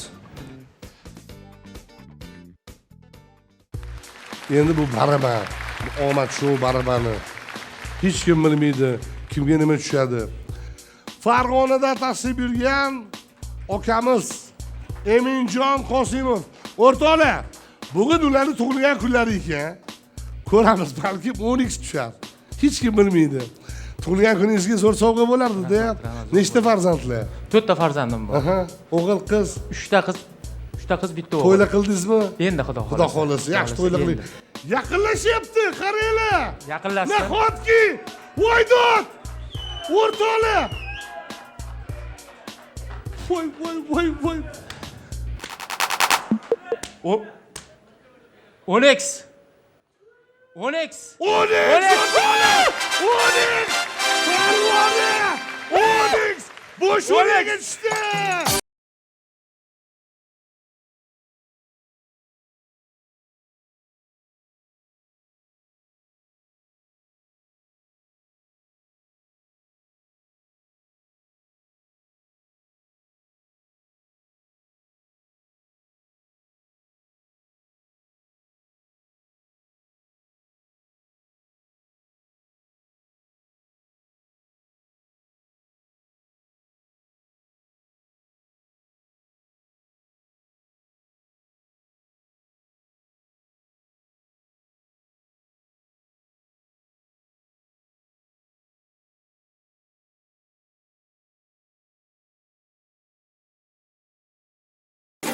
Speaker 1: Endi bu baraban, omad shu barabani. Hech kim bilmaydi, kimga nima tushadi. Farg'onada tashrif buyurgan akamiz Eminjon Qosimov. O'rtoqlar, bugun ularning tug'ilgan kunlari ekan. Ko'ramiz, balki 12 tushar. Hech kim bilmaydi. Tug'ilgan kuningizga zo'r sovg'a bo'lardi-da. Nechta farzandlar?
Speaker 5: 4 ta farzandim bor.
Speaker 1: O'g'il, qiz.
Speaker 5: 3 ta qiz, bitta o'g'il.
Speaker 1: To'ylar qildingizmi?
Speaker 5: Endi xudo
Speaker 1: Xudo xolasa, yaxshi to'ylar qiling. Yaqinlashyapti, qaranglar.
Speaker 5: Yaqinlashdi.
Speaker 1: Nahotki! Voydod! O'rtoqlar! Voy.
Speaker 5: 10x.
Speaker 1: 10x! Farg'ona! 10x! Bo'sh yo'lga tushdi!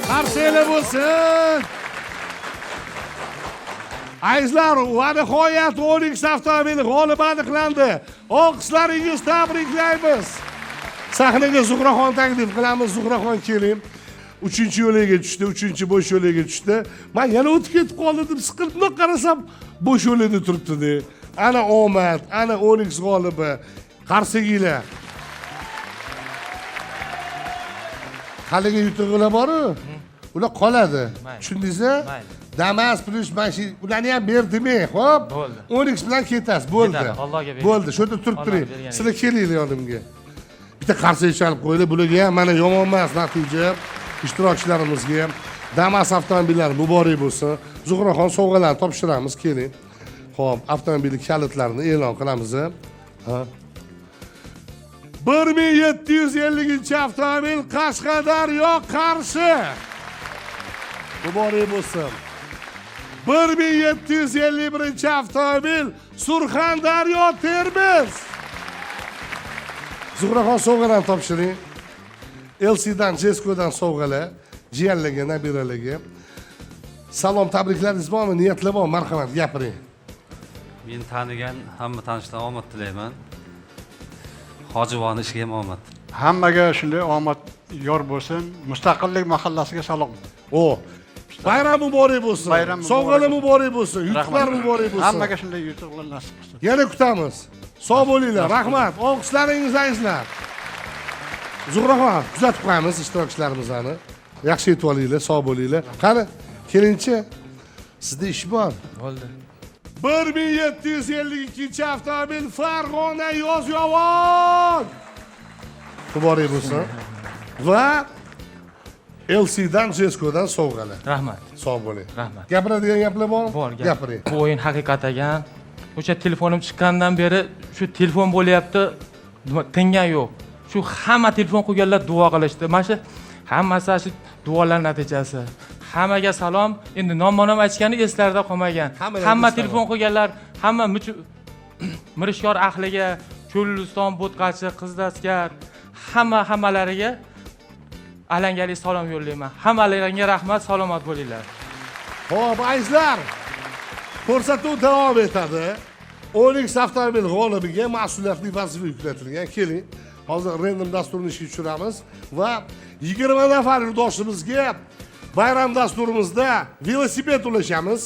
Speaker 1: Qarsanglar bo'lsin. Azizlar, va nihoyat Onyx avtomobili g'olib aniqlandi. Olqishlaringiz tabriklaymiz. Sahnaga Zuhraxon taklif qilamiz. Zuhraxon keling. 3-yo'lga tushdi, 3-bo'sh yo'lga tushdi. Men yana o'tib ketib qoldim deb siqilib bundoq qarasam, bo'sh yo'lda turibdi-da. Ana omad, ana Onyx g'olibi. Qarsanglar. Haliga yutug'lar bor-ku. Ular qoladi. Tushundingizmi? Damas plus mashina ularni ham berdimi, xo'p?
Speaker 5: Bo'ldi.
Speaker 1: Onyx bilan ketasiz, bo'ldi.
Speaker 5: Allohga bergan.
Speaker 1: Bo'ldi, shu yerda turib turing. Sizlar kelinglar yonimga. Bitta qarsang chalib qo'yinglar, bularga ham mana yomon emas natija. Ishtirokchilarimizga ham Damas avtomobillari muborak bo'lsin. Zuhraxon sovg'alarni topshiramiz, keling. Xo'p, avtomobilning kalitlarini e'lon qilamiz. Ha. 1750-avtomobil Qashqadaryo Qarshi. Muborak bo'lsin. 1751-avtomobil Surxondaryo Termiz. Zuhraxon sovg'alarni topshiring. LC'dan, Jeskodan sovg'alar, jiyanlarga, nabiralarga. Salom, tabriklaringiz bormi? Niyatlar bormi? Marhamat, gapiring.
Speaker 9: Men tanigan hamma tanishlarga omad tilayman. Hojivon ishiga ham omad.
Speaker 2: Hammaga shunday omad yor bo'lsin. Mustaqillik mahallasiga salom.
Speaker 1: O, bayram muborak bo'lsin.
Speaker 2: Bayram muborak
Speaker 1: Sovg'alar muborak bo'lsin. Yutuqlar muborak bo'lsin.
Speaker 2: Hammaga shunday yutuqlar nasib qilsin.
Speaker 1: Yana kutamiz. Sog' bo'linglar. Rahmat. Olqishlaringiz azizlar. Zuhraxon, kuzatib qo'yamiz ishtirokchilarimizni. Yaxshi yetib olinglar, sog' bo'linglar. Qani, kelingchi. Sizda ish bor.
Speaker 5: Bo'ldi.
Speaker 1: 1752-avtomobil Farg'ona Yozyovon. Muborak bo'lsin. Va LC'dan, Jeskodan sovg'alar.
Speaker 5: Rahmat.
Speaker 1: Sog' bo'ling.
Speaker 5: Rahmat.
Speaker 1: Gapiradigan gaplar bormi?
Speaker 5: Bor,
Speaker 1: gapiring.
Speaker 5: Bu o'yin haqiqat ekan. O'sha telefonim chiqqandan beri shu telefon bo'lyapti, tingan yo'q. Shu hamma telefon qo'yganlar duo qilishdi. Mana shu hammasi shu duolar natijasi. Hammaga salom. Endi nom-nom aytgani eslarida qolmagan. Hamma telefon qo'yganlar, hamma Mirishkor ahliga, Cho'lliston, Bo'tqachi, Qizdaskar, hammalariga alangali salom yo'llayman. Hammalaringga rahmat, salomat bo'linglar.
Speaker 1: Xo'p, azizlar. Ko'rsatuv davom etadi. Onyx avtomobil g'olibiga mas'uliyatli vazifa yuklatilgan. Keling, hozir random dasturini ishga tushiramiz va 20 nafar yurtdoshimizga bayram dasturimizda velosiped ulashamiz.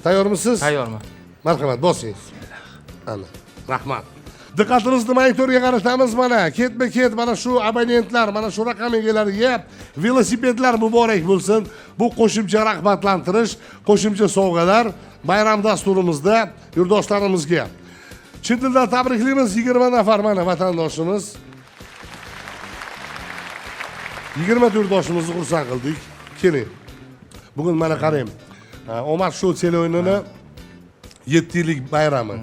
Speaker 1: Tayyormisiz?
Speaker 5: Tayyorman.
Speaker 1: Marhamat, bosing. Ana, rahmat. Diqqatimizni monitorga qaratamiz mana. Ketma-ket mana shu abonentlar, mana shu raqam egalariga velosipedlar muborak bo'lsin. Bu qo'shimcha rag'batlantirish, qo'shimcha sovg'alar bayram dasturimizda yurtdoshlarimizga. Chet tildan tabriklaymiz 20 nafar mana vatandoshimiz. 20 yurtdoshimizni xursand qildik. Keling. Bugun mana qarang. Omad Show teleo'yinini 7 yillik bayrami.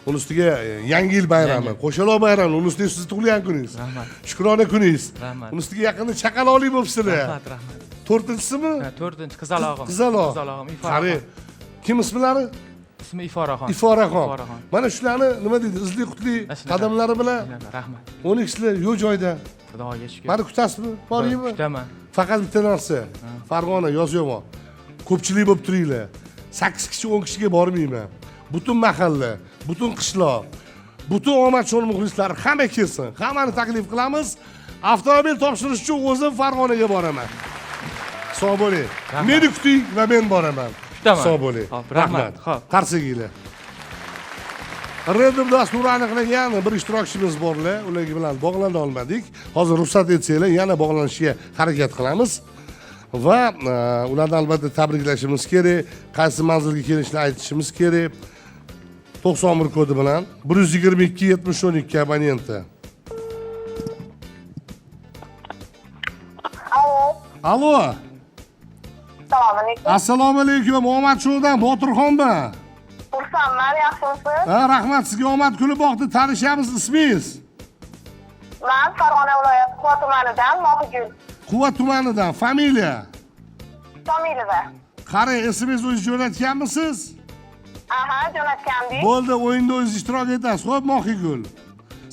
Speaker 1: Uning ustiga yangi yil bayrami, qo'shaloq bayrami, uning ustiga siz tug'ilgan kuningiz.
Speaker 5: Rahmat.
Speaker 1: Shukrona kuningiz.
Speaker 5: Rahmat.
Speaker 1: Uning ustiga yaqinda chaqaloqli bo'libsizlar.
Speaker 5: Rahmat, rahmat.
Speaker 1: 4-simi?
Speaker 5: Ha, 4-chi qizalog'im.
Speaker 1: Qizaloq.
Speaker 5: Iforaxon.
Speaker 1: Qari. Kim ismlari?
Speaker 5: Ismi Iforaxon.
Speaker 1: Iforaxon. Mana shularni nima deydi? Izli qutli qadamlari bilan
Speaker 5: Rahmat.
Speaker 1: Onyxlar yo'q joyda.
Speaker 5: Xudoga shukr.
Speaker 1: Meni kutasizmi? Boringmi?
Speaker 5: Kutaman.
Speaker 1: Faqat bitta narsa. Farg'ona, Yozyovon. Ko'pchilik bo'lib turinglar. 8 kishi 10 kishiga bormayman. Butun mahalla, butun qishloq, butun Omad Show muxlislari hamma kelsin. Hammani taklif qilamiz. Avtomobil topshirish uchun o'zim Farg'onaga boraman. Sog' bo'ling. Meni kuting va men boraman.
Speaker 5: Kutaman.
Speaker 1: Sog' bo'ling.
Speaker 5: Rahmat. Xo'p.
Speaker 1: Qarsanglar. Random dastur aniqlagan bir ishtirokchimiz borlar, ular bilan bog'lana olmadik. Hozir ruxsat etsanglar, yana bog'lanishga harakat qilamiz. Va ularni albatta tabriklashimiz kerak, qaysi manzilga kelishini aytishimiz kerak. 91 kodi bilan 122 7012 abonenti. Alo. Assalomu alaykum. Omad Showdan Botirxonmi?
Speaker 12: Xursandman, yaxshimisiz?
Speaker 1: Ha, rahmat. Sizga omad kulib boqdi. Tanishamiz, ismingiz?
Speaker 12: Men Farg'ona viloyati Quva tumanidan Mohigul.
Speaker 1: Quva tumanidan. Familiya?
Speaker 12: Komilova.
Speaker 1: Qarang, ismingizni o'zingiz jo'natganmisiz?
Speaker 12: Aha, jo'natgandik.
Speaker 1: Bo'ldi, o'yinda o'zingiz ishtirok etasiz. Xo'p, Mohigul.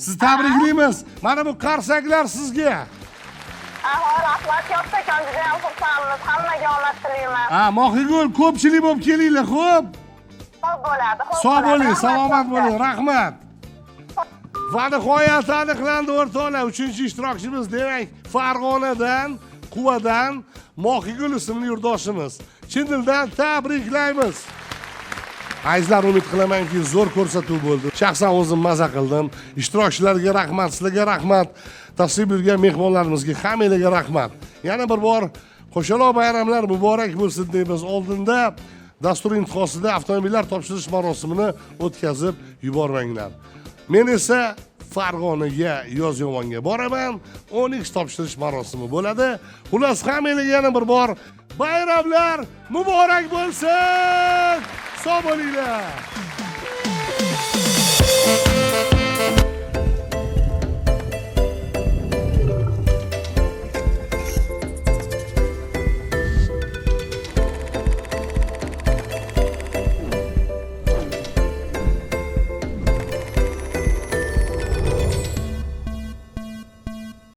Speaker 1: Sizni tabriklaymiz. Mana bu qarsaklar sizga.
Speaker 12: Aha, rahmat, katta uchun juda ham xursandmiz. Hammaga omad tilayman.
Speaker 1: Mohigul, ko'pchilik bo'lib kelinglar, xo'p?
Speaker 12: Xo'p bo'ladi.
Speaker 1: Sog' bo'ling, salomat bo'ling. Rahmat. Va nihoyat aniqlandi o'rtoqlar. 3-ishtirokchimiz demak Farg'onadan, Quvadan Mohigul ismli yurtdoshimiz. Chin dildan tabriklaymiz. Azizlar, umid qilamanki, zo'r ko'rsatuv bo'ldi. Shaxsan o'zim maza qildim. Ishtirokchilarga rahmat, sizlarga rahmat. Tashrif buyurgan mehmonlarimizga hammanglarga rahmat. Yana bir bor qo'shaloq bayramlar muborak bo'lsin deymiz. Oldinda dastur intihosida avtomobillar topshirish marosimini o'tkazib yubormanglar. Men esa Farg'onaga Yozyovonga boraman. 10x topshirish marosimi bo'ladi. Xullas, hammanglarga yana bir bor bayramlar muborak bo'lsin. Sog' bo'linglar.